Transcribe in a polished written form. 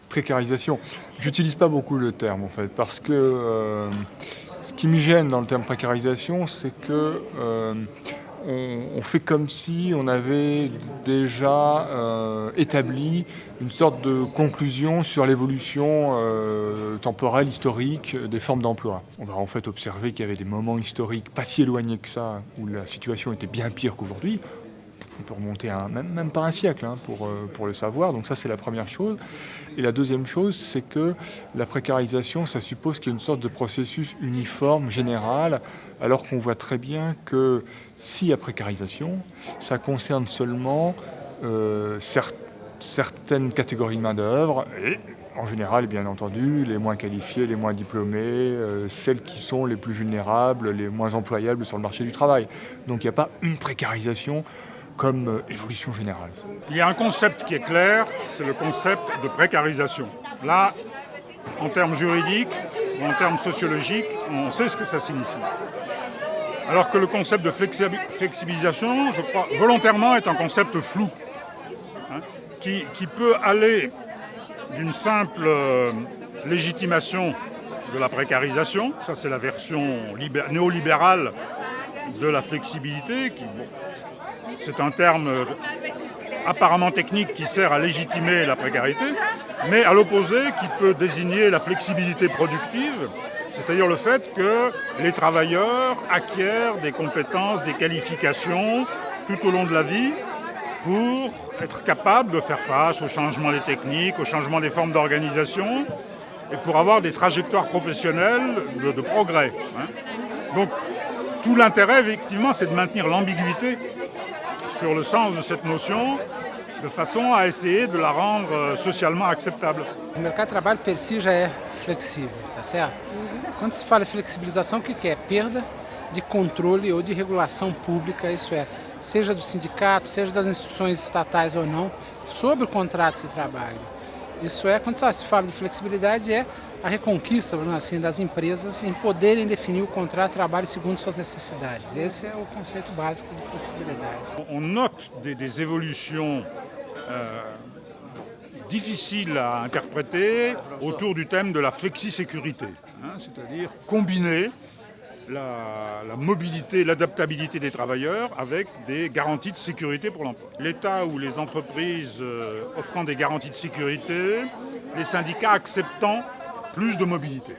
Précarisation. J'utilise pas beaucoup le terme en fait, parce que ce qui me gêne dans le terme précarisation, c'est que on fait comme si on avait déjà établi une sorte de conclusion sur l'évolution temporelle, historique des formes d'emploi. On va en fait observer qu'il y avait des moments historiques pas si éloignés que ça, où la situation était bien pire qu'aujourd'hui. On peut remonter à même pas un siècle pour le savoir, donc ça c'est la première chose. Et la deuxième chose, c'est que la précarisation, ça suppose qu'il y ait une sorte de processus uniforme, général, alors qu'on voit très bien que s'il y a précarisation, ça concerne seulement certaines catégories de main-d'œuvre, et en général, bien entendu, les moins qualifiés, les moins diplômés, celles qui sont les plus vulnérables, les moins employables sur le marché du travail. Donc il n'y a pas une précarisation comme évolution générale. Il y a un concept qui est clair, c'est le concept de précarisation. Là, en termes juridiques ou en termes sociologiques, on sait ce que ça signifie. Alors que le concept de flexibilisation, je crois, volontairement est un concept flou, qui peut aller d'une simple légitimation de la précarisation, ça c'est la version néolibérale de la flexibilité, c'est un terme apparemment technique qui sert à légitimer la précarité, mais à l'opposé qui peut désigner la flexibilité productive, c'est-à-dire le fait que les travailleurs acquièrent des compétences, des qualifications tout au long de la vie pour être capables de faire face aux changements des techniques, aux changements des formes d'organisation et pour avoir des trajectoires professionnelles de progrès. Donc tout l'intérêt, effectivement, c'est de maintenir l'ambiguïté sur le sens de cette notion, de façon à essayer de la rendre socialement acceptable. O mercado de trabalho per si já é flexível, tá certo? Quando se fala em flexibilização, o que é? Perda de controle ou de regulação pública, isso é, seja do sindicato, seja das instituições estatais ou não, sobre o contrato de trabalho. Isso é, quando se fala de flexibilidade, é a reconquista, assim, das empresas em poderem definir o contrato de trabalho segundo suas necessidades. Esse é o conceito básico de flexibilidade. On note des évolutions difficiles à interpréter autour du thème de la flexisécurité, c'est-à-dire combiner la mobilité, l'adaptabilité des travailleurs avec des garanties de sécurité pour l'emploi. L'État ou les entreprises offrant des garanties de sécurité, les syndicats acceptant plus de mobilité.